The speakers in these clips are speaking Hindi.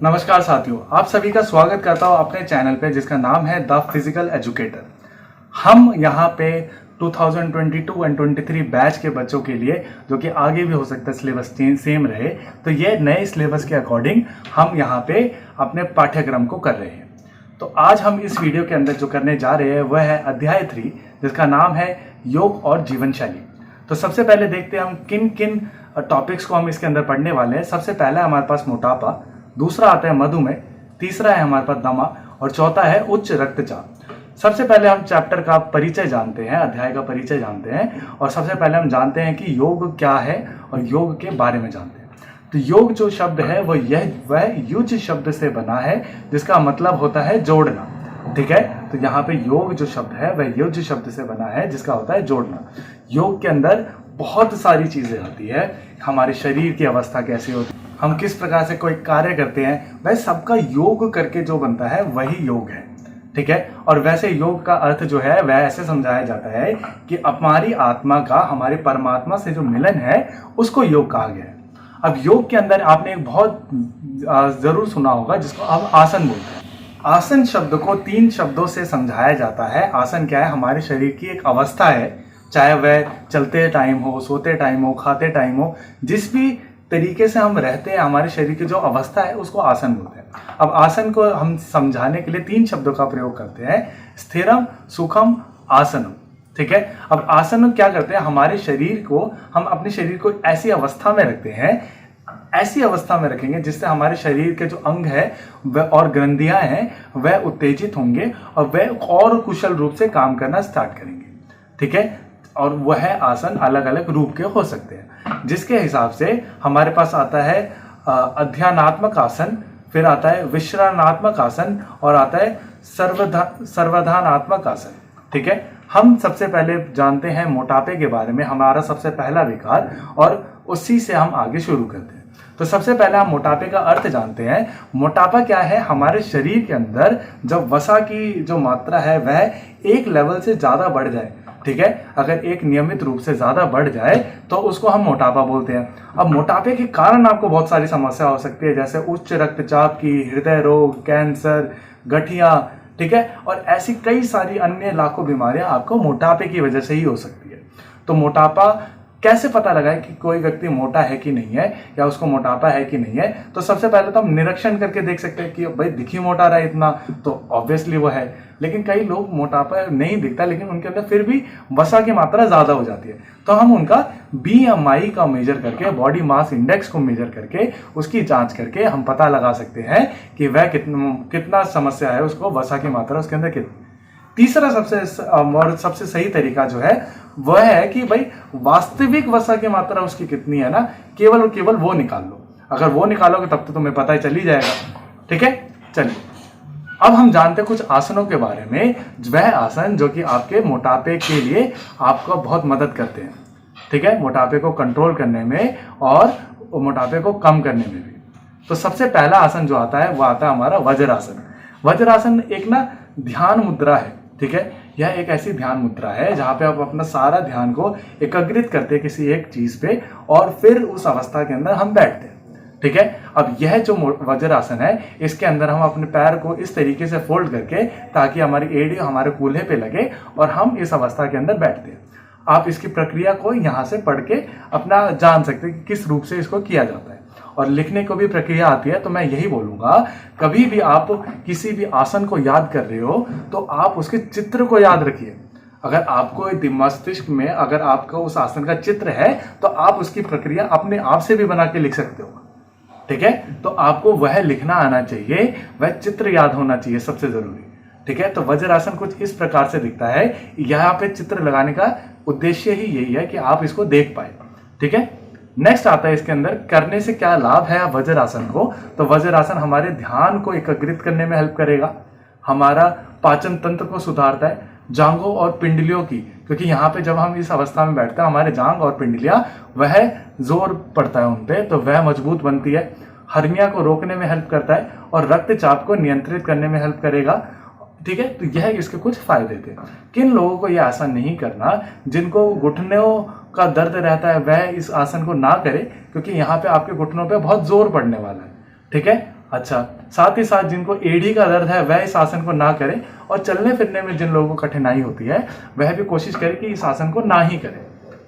नमस्कार साथियों, आप सभी का स्वागत करता हूं अपने चैनल पे जिसका नाम है द फिजिकल एजुकेटर। हम यहाँ पे 2022 एंड 23 बैच के बच्चों के लिए, जो कि आगे भी हो सकता है सिलेबस सेम रहे, तो ये नए सिलेबस के अकॉर्डिंग हम यहाँ पे अपने पाठ्यक्रम को कर रहे हैं। तो आज हम इस वीडियो के अंदर जो करने जा रहे हैं वह है अध्याय 3, जिसका नाम है योग और जीवन शैली। तो सबसे पहले देखते हैं हम किन किन टॉपिक्स को हम इसके अंदर पढ़ने वाले हैं। सबसे पहला है हमारे पास मोटापा, दूसरा आता है मधुमेह, तीसरा है हमारे पास दमा और चौथा है उच्च रक्तचाप। सबसे पहले हम चैप्टर का परिचय जानते हैं, अध्याय का परिचय जानते हैं और सबसे पहले हम जानते हैं कि योग क्या है और योग के बारे में जानते हैं। तो योग जो शब्द है वह युज शब्द से बना है, जिसका मतलब होता है जोड़ना। ठीक है, तो यहाँ पे योग जो शब्द है वह युज शब्द से बना है, जिसका होता है जोड़ना। योग के अंदर बहुत सारी चीजें होती है, हमारे शरीर की अवस्था कैसी होती है, हम किस प्रकार से कोई कार्य करते हैं, वह सबका योग करके जो बनता है वही योग है। ठीक है, और वैसे योग का अर्थ जो है वह ऐसे समझाया जाता है कि हमारी आत्मा का हमारे परमात्मा से जो मिलन है उसको योग कहा गया है। अब योग के अंदर आपने एक बहुत जरूर सुना होगा जिसको अब आसन बोलते हैं। आसन शब्द को 3 शब्दों से समझाया जाता है। आसन क्या है? हमारे शरीर की एक अवस्था है, चाहे वह चलते टाइम हो, सोते टाइम हो, खाते टाइम हो, जिस भी तरीके से हम रहते हैं, हमारे शरीर की जो अवस्था है उसको आसन बोलते हैं। अब आसन को हम समझाने के लिए 3 शब्दों का प्रयोग करते हैं, स्थिरम, सुखम, आसनम। ठीक है, अब आसन क्या करते हैं? हमारे शरीर को, हम अपने शरीर को ऐसी अवस्था में रखते हैं, ऐसी अवस्था में रखेंगे जिससे हमारे शरीर के जो अंग है वह और ग्रंथियां हैं वह उत्तेजित होंगे और वह और कुशल रूप से काम करना स्टार्ट करेंगे। ठीक है, और वह आसन अलग अलग रूप के हो सकते हैं, जिसके हिसाब से हमारे पास आता है अध्यानात्मक आसन, फिर आता है विश्रामात्मक आसन और आता है सर्वधानात्मक आसन। ठीक है, हम सबसे पहले जानते हैं मोटापे के बारे में, हमारा सबसे पहला विकार, और उसी से हम आगे शुरू करते हैं। तो सबसे पहले हम मोटापे का अर्थ जानते हैं। मोटापा क्या है? हमारे शरीर के अंदर जब वसा की जो मात्रा है वह एक लेवल से ज्यादा बढ़ जाए। ठीक है, अगर एक नियमित रूप से ज्यादा बढ़ जाए तो उसको हम मोटापा बोलते हैं। अब मोटापे के कारण आपको बहुत सारी समस्या हो सकती है, जैसे उच्च रक्तचाप की, हृदय रोग, कैंसर, गठिया। ठीक है, और ऐसी कई सारी अन्य लाखों बीमारियां आपको मोटापे की वजह से ही हो सकती है। तो मोटापा कैसे पता लगाए कि कोई व्यक्ति मोटा है कि नहीं है या उसको मोटापा है कि नहीं है? तो सबसे पहले तो हम निरीक्षण करके देख सकते हैं कि भाई दिखी मोटा रहा है इतना, तो ऑब्वियसली वो है। लेकिन कई लोग मोटापा नहीं दिखता लेकिन उनके अंदर फिर भी वसा की मात्रा ज्यादा हो जाती है, तो हम उनका BMI का मेजर करके, बॉडी मास इंडेक्स को मेजर करके, उसकी जांच करके हम पता लगा सकते हैं कि वह कितना समस्या है, उसको वसा की मात्रा उसके अंदर कितनी। तीसरा सबसे सही तरीका जो है वह है कि भाई वास्तविक वसा की मात्रा उसकी कितनी है ना, केवल और केवल वो निकाल लो। अगर वो निकालोगे तब तो तुम्हें पता ही चल ही जाएगा। ठीक है, चलिए अब हम जानते हैं कुछ आसनों के बारे में, वह आसन जो कि आपके मोटापे के लिए आपको बहुत मदद करते हैं। ठीक है, मोटापे को कंट्रोल करने में और मोटापे को कम करने में भी। तो सबसे पहला आसन जो आता है वह आता है हमारा वज्रासन। वज्रासन एक ना ध्यान मुद्रा है। ठीक है, यह एक ऐसी ध्यान मुद्रा है जहां पे आप अपना सारा ध्यान को एकत्रित करते हैं किसी एक चीज पे और फिर उस अवस्था के अंदर हम बैठते हैं। ठीक है, अब यह जो वज्रासन है इसके अंदर हम अपने पैर को इस तरीके से फोल्ड करके, ताकि हमारी एड़ी हमारे कूल्हे पे लगे और हम इस अवस्था के अंदर बैठते हैं। आप इसकी प्रक्रिया को यहाँ से पढ़ के अपना जान सकते हैं कि किस रूप से इसको किया जाता है, और लिखने को भी प्रक्रिया आती है। तो मैं यही बोलूंगा, कभी भी आप किसी भी आसन को याद कर रहे हो तो आप उसके चित्र को याद रखिए। अगर आपको मस्तिष्क में अगर आपका उस आसन का चित्र है तो आप उसकी प्रक्रिया अपने आप से भी बना के लिख सकते हो। ठीक है, तो आपको वह लिखना आना चाहिए, वह चित्र याद होना चाहिए, सबसे जरूरी। ठीक है, तो वज्रासन कुछ इस प्रकार से दिखता है। यहाँ पे चित्र लगाने का उद्देश्य ही यही है कि आप इसको देख पाए। ठीक है, नेक्स्ट आता है इसके अंदर करने से क्या लाभ है वज्रासन को। तो वज्रासन हमारे ध्यान को एकत्रित करने में हेल्प करेगा, हमारा पाचन तंत्र को सुधारता है, जांघों और पिंडलियों की, क्योंकि यहाँ पे जब हम इस अवस्था में बैठते हैं हमारे जांघ और पिंडलियां वह जोर पड़ता है उन पे, तो वह मजबूत बनती है। हर्निया को रोकने में हेल्प करता है और रक्तचाप को नियंत्रित करने में हेल्प करेगा। ठीक है, तो यह इसके कुछ फायदे थे। किन लोगों को यह आसन नहीं करना? जिनको घुटनों का दर्द रहता है वह इस आसन को ना करे, क्योंकि यहाँ पे आपके घुटनों पे बहुत जोर पड़ने वाला है। ठीक है, अच्छा, साथ ही साथ जिनको एड़ी का दर्द है वह इस आसन को ना करें, और चलने फिरने में जिन लोगों को कठिनाई होती है वह भी कोशिश करें कि इस आसन को ना ही करें।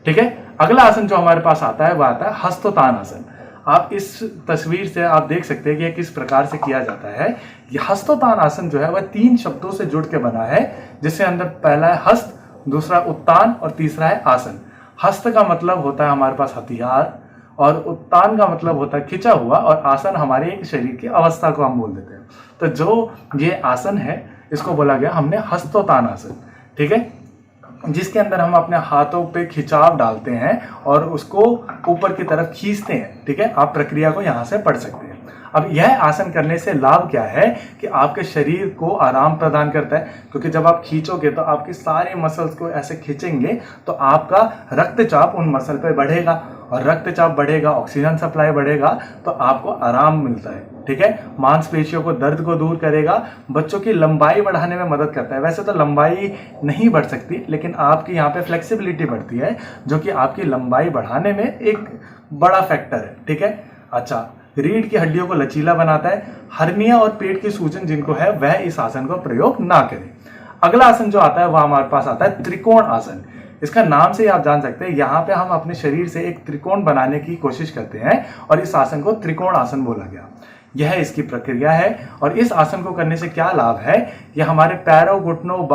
ठीक है। अगला आसन जो हमारे पास आता है वह आता है हस्तोत्तान आसन। आप इस तस्वीर से आप देख सकते हैं कि यह किस प्रकार से किया जाता है। यह हस्तोत्तान आसन जो है वह 3 शब्दों से जुड़ के बना है, जिससे अंदर पहला है हस्त, दूसरा उत्तान और तीसरा है आसन। हस्त का मतलब होता है हमारे पास हथियार, और उत्तान का मतलब होता है खिंचा हुआ, और आसन हमारे एक शरीर की अवस्था को हम बोल देते हैं। तो जो ये आसन है इसको बोला गया हमने हस्तोत्तान आसन। ठीक है, जिसके अंदर हम अपने हाथों पे खिंचाव डालते हैं और उसको ऊपर की तरफ खींचते हैं। ठीक है, आप प्रक्रिया को यहाँ से पढ़ सकते हैं। अब यह आसन करने से लाभ क्या है कि आपके शरीर को आराम प्रदान करता है, क्योंकि जब आप खींचोगे तो आपकी सारी मसल्स को ऐसे खींचेंगे तो आपका रक्तचाप उन मसल पे बढ़ेगा, और रक्तचाप बढ़ेगा, ऑक्सीजन सप्लाई बढ़ेगा, तो आपको आराम मिलता है। ठीक है, मांसपेशियों को दर्द को दूर करेगा, बच्चों की लंबाई बढ़ाने में मदद करता है। वैसे तो लंबाई नहीं बढ़ सकती, लेकिन आपकी यहाँ पे फ्लेक्सिबिलिटी बढ़ती है, जो कि आपकी लंबाई बढ़ाने में एक बड़ा फैक्टर है। ठीक है। अच्छा, रीढ़ की हड्डियों को लचीला बनाता है। हर्निया और पेट की सूजन जिनको है वह इस आसन का प्रयोग ना करें। अगला आसन जो आता है वह हमारे पास आता है त्रिकोण आसन। इसका नाम से ही आप जान सकते हैं, यहाँ पे हम अपने शरीर से एक त्रिकोण बनाने की कोशिश करते हैं, और इस आसन को त्रिकोण आसन बोला गया। यह इसकी प्रक्रिया है, और इस आसन को करने से क्या लाभ है, यह हमारे पैरों, घुटनों,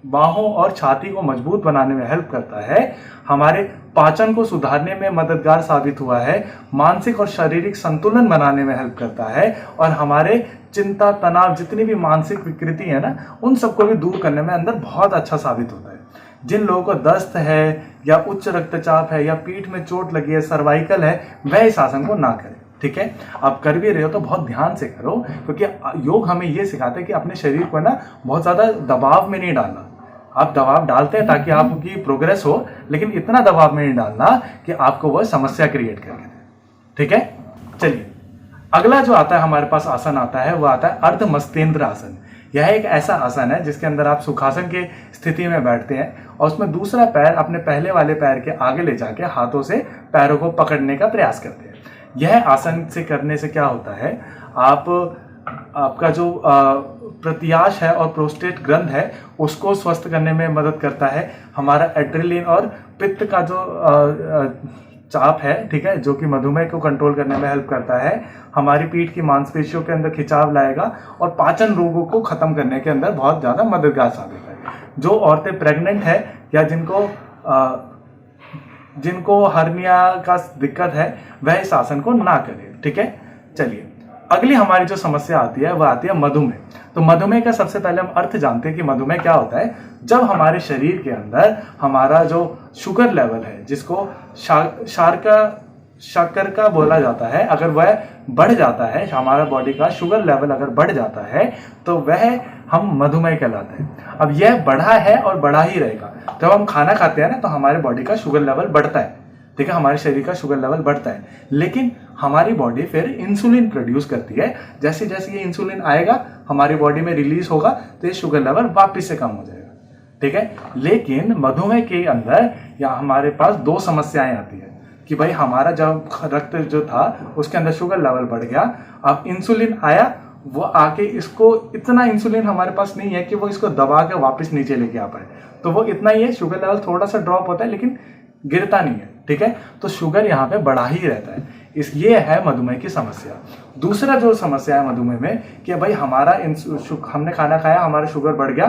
बाहों और छाती को मजबूत बनाने में हेल्प करता है, हमारे पाचन को सुधारने में मददगार साबित हुआ है, मानसिक और शारीरिक संतुलन बनाने में हेल्प करता है, और हमारे चिंता, तनाव, जितनी भी मानसिक विकृति है ना, उन सबको भी दूर करने में अंदर बहुत अच्छा साबित होता है। जिन लोगों को दस्त है, या उच्च रक्तचाप है, या पीठ में चोट लगी है, सर्वाइकल है, वह इस आसन को ना करें। ठीक है, आप कर भी रहे हो तो बहुत ध्यान से करो, क्योंकि योग हमें ये सिखाता है कि अपने शरीर को ना बहुत ज़्यादा दबाव में नहीं डालना। आप दबाव डालते हैं ताकि आपकी प्रोग्रेस हो, लेकिन इतना दबाव में नहीं डालना कि आपको वह समस्या क्रिएट करके दे। ठीक है, चलिए अगला जो आता है हमारे पास आसन आता है वह आता है अर्धमस्तेंद्र आसन। यह एक ऐसा आसन है जिसके अंदर आप सुखासन की स्थिति में बैठते हैं, और उसमें दूसरा पैर अपने पहले वाले पैर के आगे ले जाके हाथों से पैरों को पकड़ने का प्रयास करते हैं। यह आसन से करने से क्या होता है, आपका जो प्रत्याश है और प्रोस्टेट ग्रंथ है उसको स्वस्थ करने में मदद करता है। हमारा एड्रेनलिन और पित्त का जो चाप है, ठीक है, जो कि मधुमेह को कंट्रोल करने में हेल्प करता है। हमारी पीठ की मांसपेशियों के अंदर खिंचाव लाएगा, और पाचन रोगों को खत्म करने के अंदर बहुत ज़्यादा मददगार साबित है। जो औरतें प्रेग्नेंट है, या जिनको हर्निया का दिक्कत है, वह इस आसन को ना करें। ठीक है, चलिए अगली हमारी जो समस्या आती है वह आती है मधुमेह। तो मधुमेह का सबसे पहले हम अर्थ जानते हैं कि मधुमेह क्या होता है। जब हमारे शरीर के अंदर हमारा जो शुगर लेवल है, जिसको शक्कर का बोला जाता है, अगर वह बढ़ जाता है, हमारा बॉडी का शुगर लेवल अगर बढ़ जाता है, तो वह हम मधुमेह कहलाते हैं। अब यह बढ़ा है और बढ़ा ही रहेगा। जब हम खाना खाते हैं ना, तो हमारे बॉडी का शुगर लेवल बढ़ता है। ठीक है, हमारे शरीर का शुगर लेवल बढ़ता है, लेकिन हमारी बॉडी फिर इंसुलिन प्रोड्यूस करती है। जैसे जैसे ये इंसुलिन आएगा हमारी बॉडी में रिलीज होगा, तो ये शुगर लेवल वापस से कम हो जाएगा। ठीक है, लेकिन मधुमेह के अंदर या हमारे पास 2 समस्याएं आती है कि भाई हमारा जब रक्त जो था उसके अंदर शुगर लेवल बढ़ गया, अब इंसुलिन आया, वो आके इसको इतना इंसुलिन हमारे पास नहीं है कि वो इसको दबा के वापस नीचे लेके आ पाए। तो वो इतना ही है, शुगर लेवल थोड़ा सा ड्रॉप होता है लेकिन गिरता नहीं है। ठीक है, तो शुगर यहाँ पे बढ़ा ही रहता है। ये है मधुमेह की समस्या। दूसरा जो समस्या है मधुमेह में कि भाई हमारा हमने खाना खाया, हमारा शुगर बढ़ गया,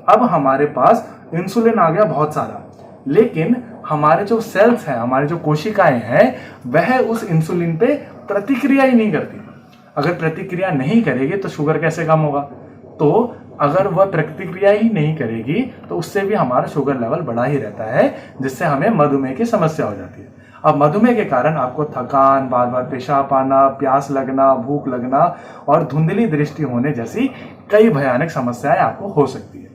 अब हमारे पास इंसुलिन आ गया बहुत सारा, लेकिन हमारे जो सेल्स हैं, हमारी जो कोशिकाएं हैं, वह उस इंसुलिन पे प्रतिक्रिया ही नहीं करती। अगर प्रतिक्रिया नहीं करेगी तो शुगर कैसे कम होगा? तो अगर वह प्रतिक्रिया ही नहीं करेगी तो उससे भी हमारा शुगर लेवल बढ़ा ही रहता है, जिससे हमें मधुमेह की समस्या हो जाती है। अब मधुमेह के कारण आपको थकान, बार बार पेशाब आना, प्यास लगना, भूख लगना और धुंधली दृष्टि होने जैसी कई भयानक समस्याएं आपको हो सकती है।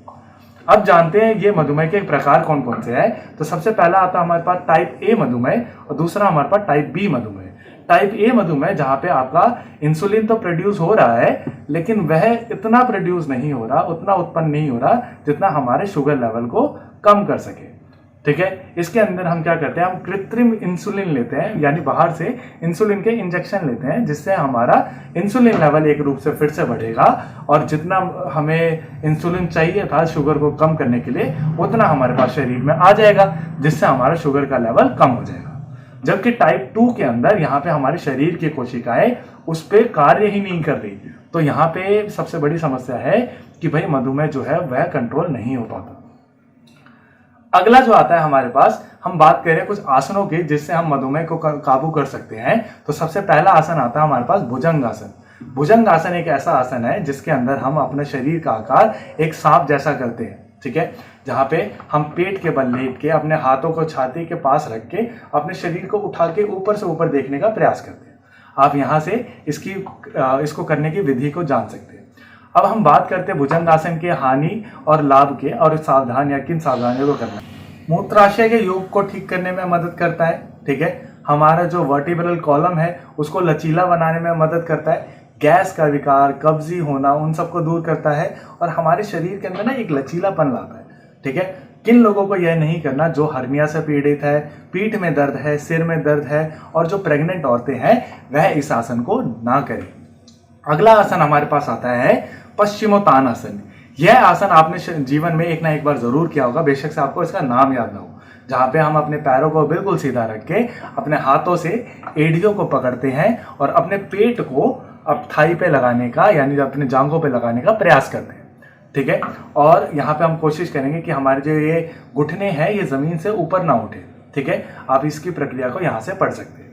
अब जानते हैं ये मधुमेह के प्रकार कौन कौन से हैं। तो सबसे पहला आता है हमारे पास टाइप ए मधुमेह, और दूसरा हमारे पास टाइप बी मधुमेह। टाइप ए मधुमेह जहाँ पे आपका इंसुलिन तो प्रोड्यूस हो रहा है, लेकिन वह इतना प्रोड्यूस नहीं हो रहा, उतना उत्पन्न नहीं हो रहा जितना हमारे शुगर लेवल को कम कर सके। ठीक है। इसके अंदर हम क्या करते हैं, हम कृत्रिम इंसुलिन लेते हैं, यानी बाहर से इंसुलिन के इंजेक्शन लेते हैं, जिससे हमारा इंसुलिन लेवल एक रूप से फिर से बढ़ेगा और जितना हमें इंसुलिन चाहिए था शुगर को कम करने के लिए उतना हमारे पास शरीर में आ जाएगा, जिससे हमारा शुगर का लेवल कम हो जाएगा। जबकि टाइप 2 के अंदर यहाँ पे हमारे शरीर की कोशिकाएं उस पर कार्य ही नहीं कर रही। तो यहाँ पे सबसे बड़ी समस्या है कि भाई मधुमेह जो है वह कंट्रोल नहीं हो पाता। अगला जो आता है हमारे पास, हम बात करें कुछ आसनों की जिससे हम मधुमेह को काबू कर सकते हैं। तो सबसे पहला आसन आता है हमारे पास भुजंग आसन। भुजंग आसन एक ऐसा आसन है जिसके अंदर हम अपने शरीर का आकार एक सांप जैसा करते हैं, ठीक है, जहाँ पे हम पेट के बल लेट के अपने हाथों को छाती के पास रख के अपने शरीर को उठा के ऊपर से ऊपर देखने का प्रयास करते हैं। आप यहाँ से इसको करने की विधि को जान सकते हैं। अब हम बात करते हैं भुजंग आसन के हानि और लाभ के, और सावधान या किन सावधानियों को करना है। मूत्राशय के योग को ठीक करने में मदद करता है, ठीक है। हमारा जो वर्टिब्रल कॉलम है उसको लचीला बनाने में मदद करता है। गैस का विकार, कब्जी होना, उन सबको दूर करता है और हमारे शरीर के अंदर ना एक लचीलापन लाता है, ठीक है। किन लोगों को यह नहीं करना, जो हर्निया से पीड़ित है, पीठ में दर्द है, सिर में दर्द है और जो प्रेग्नेंट औरतें हैं वह इस आसन को ना करें। अगला आसन हमारे पास आता है पश्चिमोत्तानासन। यह आसन आपने जीवन में एक ना एक बार जरूर किया होगा, बेशक से आपको इसका नाम याद ना हो, जहाँ पे हम अपने पैरों को बिल्कुल सीधा रख के अपने हाथों से एड़ियों को पकड़ते हैं और अपने पेट को अब थाई पे लगाने का, यानी अपने जांघों पे लगाने का प्रयास करते हैं, ठीक है। और यहाँ पे हम कोशिश करेंगे कि हमारे जो ये घुटने हैं ये जमीन से ऊपर ना उठे, ठीक है। आप इसकी प्रक्रिया को यहाँ से पढ़ सकते हैं।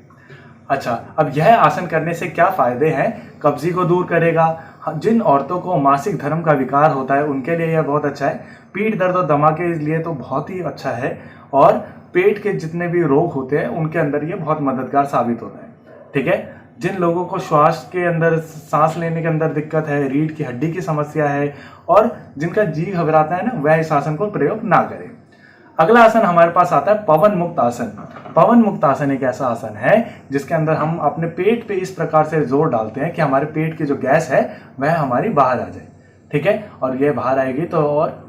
अच्छा, अब यह आसन करने से क्या फायदे हैं? कब्जी को दूर करेगा। जिन औरतों को मासिक धर्म का विकार होता है उनके लिए यह बहुत अच्छा है। पीठ दर्द और दमा के लिए तो बहुत ही अच्छा है, और पेट के जितने भी रोग होते हैं उनके अंदर ये बहुत मददगार साबित होता है, ठीक है। जिन लोगों को श्वास के अंदर, सांस लेने के अंदर दिक्कत है, रीढ़ की हड्डी की समस्या है और जिनका जी घबराता है ना, वह इस आसन को प्रयोग ना करें। अगला आसन हमारे पास आता है पवन मुक्त आसन। पवन मुक्त आसन एक ऐसा आसन है जिसके अंदर हम अपने पेट पे इस प्रकार से जोर डालते हैं कि हमारे पेट की जो गैस है वह हमारी बाहर आ जाए, ठीक है। और ये बाहर आएगी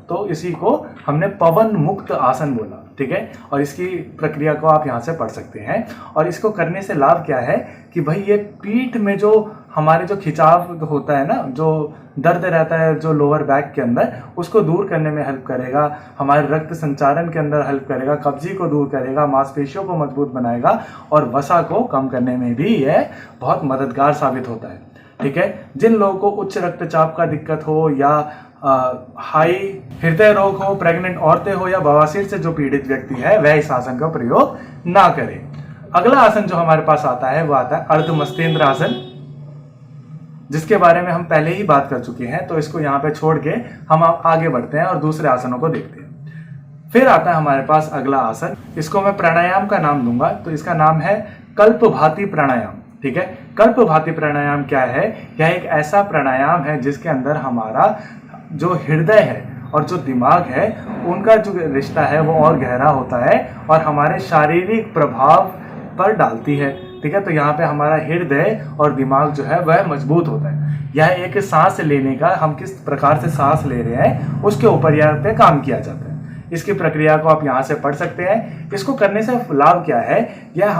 तो इसी को हमने पवन मुक्त आसन बोला, ठीक है। और इसकी प्रक्रिया को आप यहाँ से पढ़ सकते हैं। और इसको करने से लाभ क्या है कि भाई ये पीठ में जो हमारे जो खिंचाव होता है ना, जो दर्द रहता है जो लोअर बैक के अंदर, उसको दूर करने में हेल्प करेगा। हमारे रक्त संचारण के अंदर हेल्प करेगा, कब्जी को दूर करेगा, मांसपेशियों को मजबूत बनाएगा और वसा को कम करने में भी यह बहुत मददगार साबित होता है, ठीक है। जिन लोगों को उच्च रक्तचाप का दिक्कत हो या हाई हृदय रोग हो, प्रेग्नेंट औरतें हो या बवासीर से जो पीड़ित व्यक्ति है वह इस आसन का प्रयोग ना करे। अगला आसन जो हमारे पास आता है वो आता है अर्धमस्तेंद्र आसन, जिसके बारे में हम पहले ही बात कर चुके हैं। तो इसको यहाँ पे छोड़ के हम आगे बढ़ते हैं और दूसरे आसनों को देखते हैं। फिर आता है हमारे पास अगला आसन, इसको मैं प्राणायाम का नाम दूंगा। तो इसका नाम है कल्पभाति प्राणायाम, ठीक है। कल्पभाति प्राणायाम क्या है? यह एक ऐसा प्राणायाम है जिसके अंदर हमारा जो हृदय है और जो दिमाग है उनका जो रिश्ता है वो और गहरा होता है और हमारे शारीरिक प्रभाव पर डालती है, ठीक है। तो यहाँ पे हमारा हृदय और दिमाग जो है वह मजबूत होता है। यह एक सांस लेने का, हम किस प्रकार से सांस ले रहे हैं उसके ऊपर यहाँ पे काम किया जाता है। इसकी प्रक्रिया को आप यहाँ से पढ़ सकते हैं। इसको करने से लाभ क्या है? यह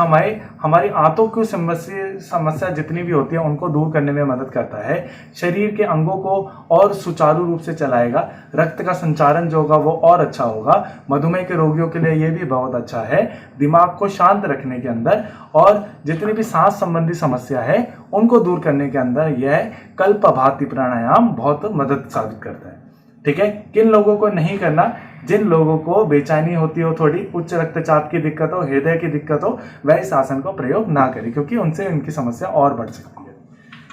हमारी आंतों की समस्या जितनी भी होती है उनको दूर करने में मदद करता है। शरीर के अंगों को और सुचारू रूप से चलाएगा। रक्त का संचारण जो होगा वो और अच्छा होगा। मधुमेह के रोगियों के लिए ये भी बहुत अच्छा है, दिमाग को शांत रखने के अंदर, और जितनी भी सांस संबंधी समस्या है उनको दूर करने के अंदर यह कल्पभाति प्राणायाम बहुत मदद साबित करता है, ठीक है। किन लोगों को नहीं करना? जिन लोगों को बेचैनी होती हो, थोड़ी उच्च रक्तचाप की दिक्कत हो, हृदय की दिक्कत हो, वह इस आसन को प्रयोग ना करें, क्योंकि उनसे उनकी समस्या और बढ़ सकती है।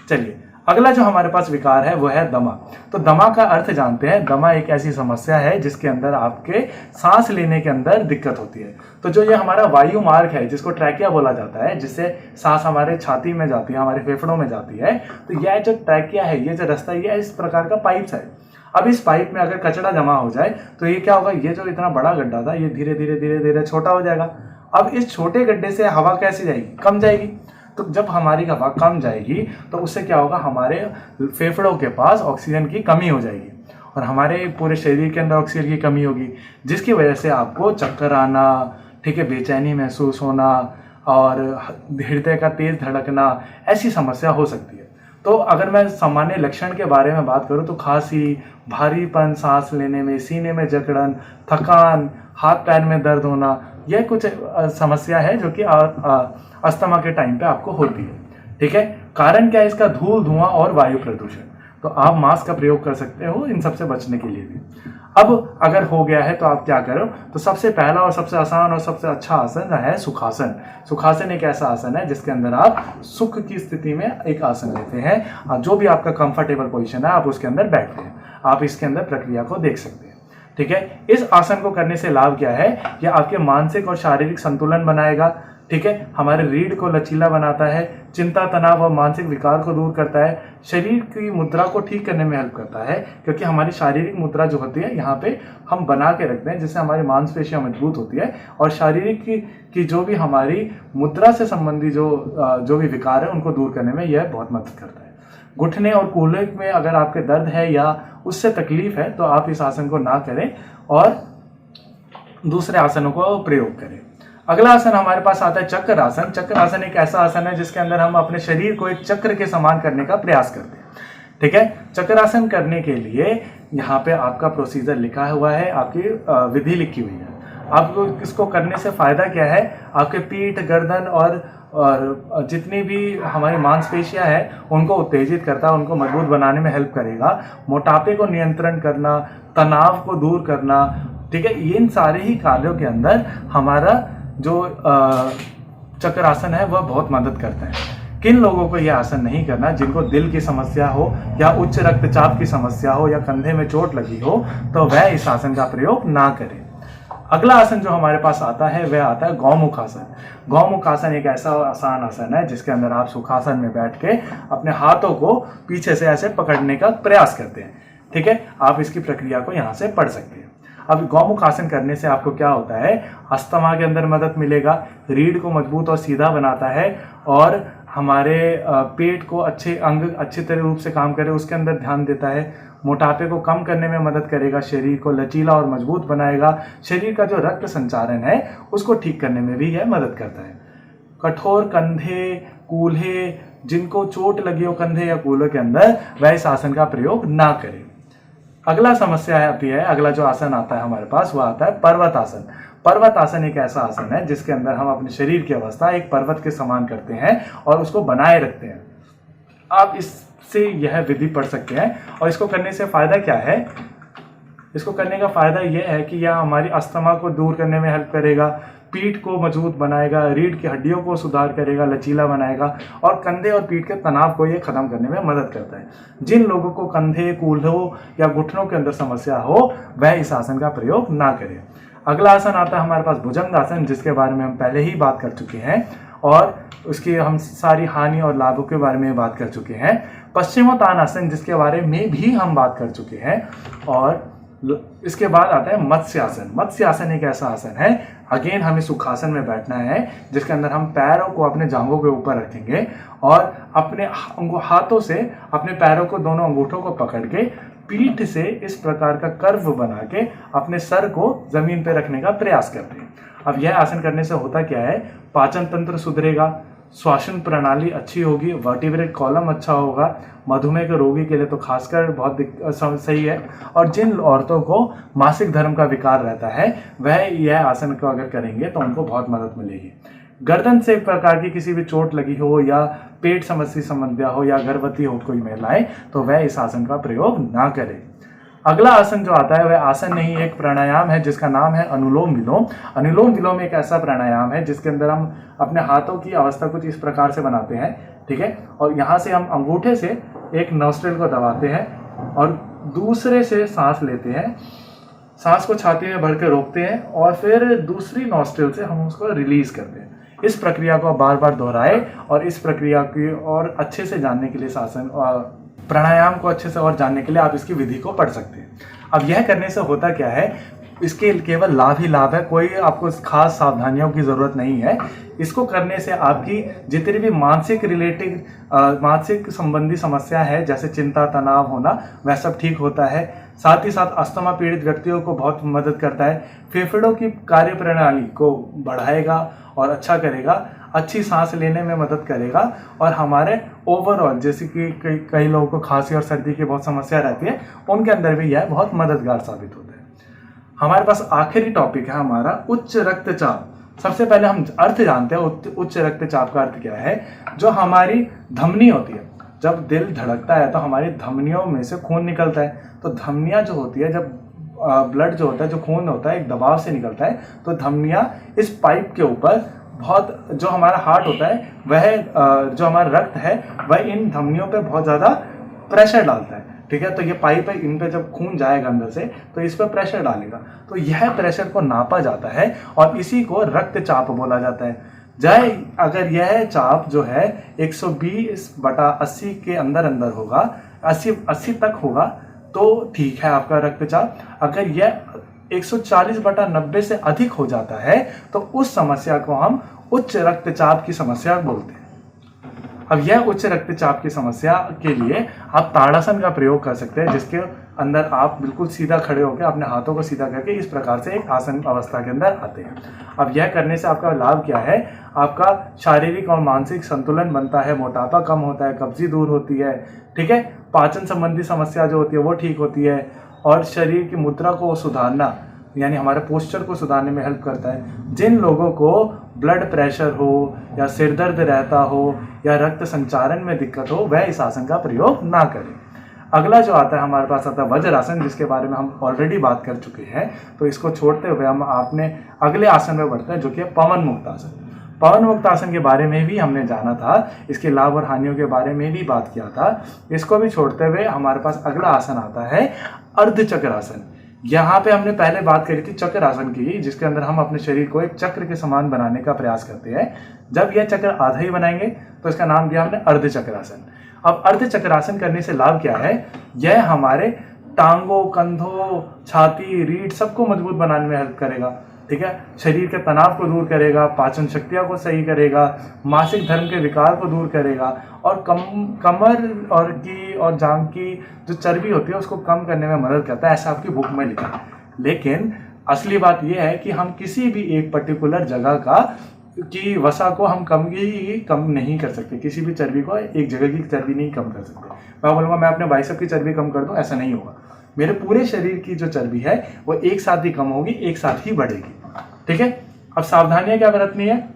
चलिए, अगला जो हमारे पास विकार है वो है दमा। तो दमा का अर्थ जानते हैं। दमा एक ऐसी समस्या है जिसके अंदर आपके सांस लेने के अंदर दिक्कत होती है। तो जो ये हमारा वायु मार्ग है जिसको ट्रैकिया बोला जाता है, जिससे सांस हमारे छाती में जाती है, हमारे फेफड़ों में जाती है, तो यह जो ट्रैकिया है, ये जो रास्ता, ये इस प्रकार का पाइप्स है। अब इस पाइप में अगर कचरा जमा हो जाए तो ये क्या होगा? ये जो इतना बड़ा गड्ढा था ये धीरे धीरे छोटा हो जाएगा। अब इस छोटे गड्ढे से हवा कैसे जाएगी? कम जाएगी। तो जब हमारी हवा कम जाएगी तो उससे क्या होगा? हमारे फेफड़ों के पास ऑक्सीजन की कमी हो जाएगी और हमारे पूरे शरीर के अंदर ऑक्सीजन की कमी होगी, जिसकी वजह से आपको चक्कर आना, ठीक है, बेचैनी महसूस होना और हृदय का तेज धड़कना, ऐसी समस्या हो सकती है। तो अगर मैं सामान्य लक्षण के बारे में बात करूं तो खांसी, भारीपन सांस लेने में, सीने में जकड़न, थकान, हाथ पैर में दर्द होना, यह कुछ समस्या है जो कि अस्थमा के टाइम पे आपको होती है। ठीक है, कारण क्या है इसका? धूल, धुआं और वायु प्रदूषण। तो आप मास्क का प्रयोग कर सकते हो इन सबसे बचने के लिए भी। अब अगर हो गया है तो आप क्या करो, तो सबसे पहला और सबसे आसान और सबसे अच्छा आसन है सुखासन। सुखासन एक ऐसा आसन है जिसके अंदर आप सुख की स्थिति में एक आसन लेते हैं, जो भी आपका कंफर्टेबल पोजीशन है आप उसके अंदर बैठते हैं। आप इसके अंदर प्रक्रिया को देख सकते हैं। ठीक है, इस आसन को करने से लाभ क्या है? यह आपके मानसिक और शारीरिक संतुलन बनाएगा। ठीक है, हमारे रीढ़ को लचीला बनाता है, चिंता, तनाव और मानसिक विकार को दूर करता है, शरीर की मुद्रा को ठीक करने में हेल्प करता है, क्योंकि हमारी शारीरिक मुद्रा जो होती है यहाँ पे हम बना के रखते हैं, जिससे हमारी मांसपेशियां मजबूत होती है और शारीरिक की जो भी हमारी मुद्रा से संबंधी जो भी विकार है उनको दूर करने में यह बहुत मदद करता है। घुटने और कूल्हे में अगर आपके दर्द है या उससे तकलीफ है तो आप इस आसन को ना करें और दूसरे आसनों को प्रयोग करें। अगला आसन हमारे पास आता है चक्र आसन। चक्र आसन एक ऐसा आसन है जिसके अंदर हम अपने शरीर को एक चक्र के समान करने का प्रयास करते हैं। ठीक है, चक्रासन करने के लिए यहाँ पे आपका प्रोसीजर लिखा हुआ है, आपकी विधि लिखी हुई है। आपको इसको करने से फायदा क्या है? आपके पीठ, गर्दन और जितनी भी हमारी मांसपेशियां हैं उनको उत्तेजित करता है, उनको मजबूत बनाने में हेल्प करेगा, मोटापे को नियंत्रण करना, तनाव को दूर करना। ठीक है, इन सारे ही कार्यों के अंदर हमारा जो चक्रासन है वह बहुत मदद करता है। किन लोगों को यह आसन नहीं करना? जिनको दिल की समस्या हो या उच्च रक्तचाप की समस्या हो या कंधे में चोट लगी हो तो वह इस आसन का प्रयोग ना करें। अगला आसन जो हमारे पास आता है वह आता है गौमुख आसन। गौमुख आसन एक ऐसा आसान आसन है जिसके अंदर आप सुखासन में बैठ के अपने हाथों को पीछे से ऐसे पकड़ने का प्रयास करते हैं। ठीक है, आप इसकी प्रक्रिया को यहाँ से पढ़ सकते हैं। अब गौमुख आसन करने से आपको क्या होता है? अस्थमा के अंदर मदद मिलेगा, रीढ़ को मजबूत और सीधा बनाता है और हमारे पेट को अच्छे तरह रूप से काम करे उसके अंदर ध्यान देता है, मोटापे को कम करने में मदद करेगा, शरीर को लचीला और मजबूत बनाएगा, शरीर का जो रक्त संचारण है उसको ठीक करने में भी यह मदद करता है। कठोर कंधे, कूल्हे, जिनको चोट लगी हो कंधे या कूल्हे के अंदर, वह इस आसन का प्रयोग ना करें। अगला समस्या आती है, अगला जो आसन आता है हमारे पास वह आता है पर्वत आसन। पर्वत आसन एक ऐसा आसन है जिसके अंदर हम अपने शरीर की अवस्था एक पर्वत के समान करते हैं और उसको बनाए रखते हैं। आप इससे यह विधि पढ़ सकते हैं और इसको करने से फायदा क्या है? इसको करने का फायदा यह है कि यह हमारी अस्थमा को दूर करने में हेल्प करेगा, पीठ को मजबूत बनाएगा, रीढ़ की हड्डियों को सुधार करेगा, लचीला बनाएगा और कंधे और पीठ के तनाव को ये खत्म करने में मदद करता है। जिन लोगों को कंधे, कूल्हों या घुटनों के अंदर समस्या हो वह इस आसन का प्रयोग ना करें। अगला आसन आता है हमारे पास भुजंग आसन, जिसके बारे में हम पहले ही बात कर चुके हैं और उसकी हम सारी हानि और लाभों के बारे में बात कर चुके हैं। पश्चिमोत्तान आसन, जिसके बारे में भी हम बात कर चुके हैं। और इसके बाद आता है मत्स्य आसन। मत्स्य आसन एक ऐसा आसन है, अगेन हमें सुखासन में बैठना है, जिसके अंदर हम पैरों को अपने जांघों के ऊपर रखेंगे और अपने हाथों से अपने पैरों को, दोनों अंगूठों को पकड़ के पीठ से इस प्रकार का कर्व बना के अपने सर को जमीन पर रखने का प्रयास करते हैं। अब यह आसन करने से होता क्या है? पाचन तंत्र सुधरेगा, श्वसन प्रणाली अच्छी होगी, वर्टिब्रेट कॉलम अच्छा होगा, मधुमेह के रोगी के लिए तो खासकर बहुत सही है। और जिन औरतों को मासिक धर्म का विकार रहता है वह यह आसन को अगर करेंगे तो उनको बहुत मदद मिलेगी। गर्दन से एक प्रकार की किसी भी चोट लगी हो या पेट समस्या हो या गर्भवती हो कोई महिलाएं, तो वह इस आसन का प्रयोग ना करें। अगला आसन जो आता है वह आसन नहीं, एक प्राणायाम है जिसका नाम है अनुलोम विलोम। अनुलोम विलोम एक ऐसा प्राणायाम है जिसके अंदर हम अपने हाथों की अवस्था कुछ इस प्रकार से बनाते हैं। ठीक है, और यहाँ से हम अंगूठे से एक नॉस्ट्रिल को दबाते हैं और दूसरे से सांस लेते हैं, सांस को छाती में भर के रोकते हैं और फिर दूसरी नॉस्ट्रिल से हम उसको रिलीज करते हैं। इस प्रक्रिया को बार बार दोहराए और इस प्रक्रिया की और अच्छे से जानने के लिए आसन और प्राणायाम को अच्छे से और जानने के लिए आप इसकी विधि को पढ़ सकते हैं। अब यह करने से होता क्या है? इसके केवल लाभ ही लाभ है, कोई आपको खास सावधानियों की ज़रूरत नहीं है। इसको करने से आपकी जितनी भी मानसिक संबंधी समस्या है, जैसे चिंता तनाव होना, वह सब ठीक होता है। साथ ही साथ अस्थमा पीड़ित व्यक्तियों को बहुत मदद करता है, फेफड़ों की कार्यप्रणाली को बढ़ाएगा और अच्छा करेगा, अच्छी सांस लेने में मदद करेगा और हमारे ओवरऑल, जैसे कि कई लोगों को खांसी और सर्दी की बहुत समस्या रहती है, उनके अंदर भी यह बहुत मददगार साबित होता है। हमारे पास आखिरी टॉपिक है हमारा उच्च रक्तचाप। सबसे पहले हम अर्थ जानते हैं उच्च रक्तचाप का अर्थ क्या है। जो हमारी धमनी होती है, जब दिल धड़कता है तो हमारी धमनियों में से खून निकलता है। तो धमनियां जो होती है, जब ब्लड जो होता है, जो खून होता है, एक दबाव से निकलता है, तो धमनियां इस पाइप के ऊपर बहुत, जो हमारा हार्ट होता है वह, जो हमारा रक्त है वह इन धमनियों पे बहुत ज़्यादा प्रेशर डालता है। ठीक है, तो ये पाइप है, इन पे जब खून जाएगा अंदर से तो इस पर प्रेशर डालेगा, तो यह प्रेशर को नापा जाता है और इसी को रक्तचाप बोला जाता है। अगर यह चाप जो है 120/80 के अंदर होगा, 80 तक होगा तो ठीक है आपका रक्तचाप। अगर यह 140/90 से अधिक हो जाता है तो उस समस्या को हम उच्च रक्तचाप की समस्या बोलते हैं। अब यह उच्च रक्तचाप की समस्या के लिए आप ताड़ासन का प्रयोग कर सकते हैं, जिसके अंदर आप बिल्कुल सीधा खड़े होकर अपने हाथों को सीधा करके इस प्रकार से एक आसन अवस्था के अंदर आते हैं। अब यह करने से आपका लाभ क्या है, आपका शारीरिक और मानसिक संतुलन बनता है, मोटापा कम होता है, कब्जी दूर होती है, ठीक है, पाचन संबंधी समस्या जो होती है वो ठीक होती है और शरीर की मुद्रा को सुधारना, यानी हमारे पोस्चर को सुधारने में हेल्प करता है। जिन लोगों को ब्लड प्रेशर हो या सिर दर्द रहता हो या रक्त संचारण में दिक्कत हो, वह इस आसन का प्रयोग ना करें। अगला जो आता है हमारे पास आता है वज्रासन, जिसके बारे में हम ऑलरेडी बात कर चुके हैं। तो इसको छोड़ते हुए हम आपने अगले आसन में बढ़ते हैं, जो कि है पवन मुक्त आसन। पवन मुक्त आसन के बारे में भी हमने जाना था, इसके लाभ और हानियों के बारे में भी बात किया था। इसको भी छोड़ते हुए हमारे पास अगला आसन आता है अर्धचक्रासन। यहाँ पे हमने पहले बात करी थी चक्रासन की, जिसके अंदर हम अपने शरीर को एक चक्र के समान बनाने का प्रयास करते हैं। जब यह चक्र आधा ही बनाएंगे तो इसका नाम दिया हमने अर्धचक्रासन। अब अर्धचक्रासन करने से लाभ क्या है, यह हमारे टांगों, कंधों, छाती, रीढ़ सबको मजबूत बनाने में हेल्प करेगा। ठीक है, शरीर के तनाव को दूर करेगा, पाचन शक्तियों को सही करेगा, मासिक धर्म के विकार को दूर करेगा और कमर और जांघ की जो चर्बी होती है उसको कम करने में मदद करता है, ऐसा आपकी बुक में लिखा है। लेकिन असली बात यह है कि हम किसी भी एक पर्टिकुलर जगह की वसा को हम कम नहीं कर सकते, किसी भी चर्बी को एक जगह की चर्बी नहीं कम कर सकते। मैं बोलूँगा मैं अपने बाइसेप की चर्बी कम कर दूँ, ऐसा नहीं होगा। मेरे पूरे शरीर की जो चर्बी है वो एक साथ ही कम होगी, एक साथ ही बढ़ेगी। ठीक है, अब सावधानियां क्या बरतनी है,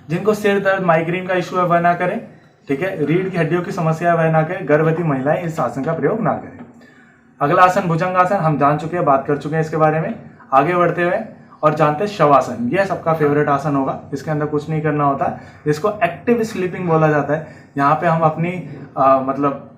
जिनको सिर दर्द, माइग्रेन का इशू है वह ना करें। ठीक है, रीढ़ की हड्डियों की समस्या है वह ना करें, गर्भवती महिलाएं इस आसन का प्रयोग ना करें। अगला आसन भुजंगासन, हम जान चुके हैं, बात कर चुके हैं इसके बारे में। आगे बढ़ते हुए और जानते हैं शवासन। यह सबका फेवरेट आसन होगा, इसके अंदर कुछ नहीं करना होता, इसको एक्टिव स्लीपिंग बोला जाता है। यहाँ पे हम अपनी मतलब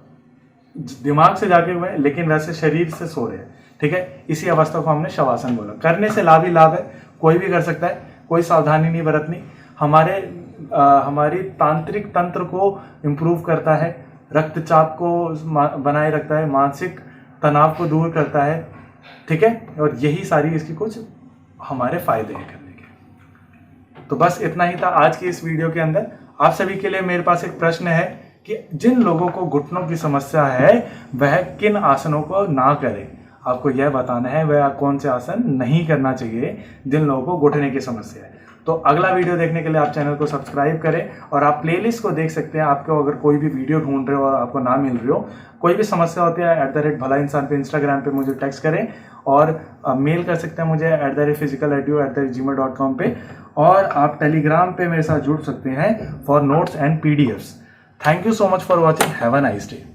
दिमाग से जागे हुए लेकिन वैसे शरीर से सो रहे हैं। ठीक है, इसी अवस्था को हमने शवासन बोला। करने से लाभ ही लाभ है, कोई भी कर सकता है, कोई सावधानी नहीं बरतनी। हमारी तांत्रिक तंत्र को इम्प्रूव करता है, रक्तचाप को बनाए रखता है, मानसिक तनाव को दूर करता है। ठीक है, और यही सारी इसकी कुछ हमारे फायदे हैं करने के। तो बस इतना ही था आज की इस वीडियो के अंदर। आप सभी के लिए मेरे पास एक प्रश्न है कि जिन लोगों को घुटनों की समस्या है वह किन आसनों को ना करें। आपको यह बताना है वह कौन से आसन नहीं करना चाहिए जिन लोगों को घुटने की समस्या है। तो अगला वीडियो देखने के लिए आप चैनल को सब्सक्राइब करें और आप प्लेलिस्ट को देख सकते हैं। आपको अगर कोई भी वीडियो ढूंढ रहे हो और आपको ना मिल रही हो, कोई भी समस्या होती है, @भला इंसान पे इंस्टाग्राम पे मुझे टेक्स्ट करें और मेल कर सकते हैं मुझे @physicaledu@gmail.com पे, और आप टेलीग्राम पे मेरे साथ जुड़ सकते हैं for notes and PDFs। Thank you so much for watching. Have a nice day.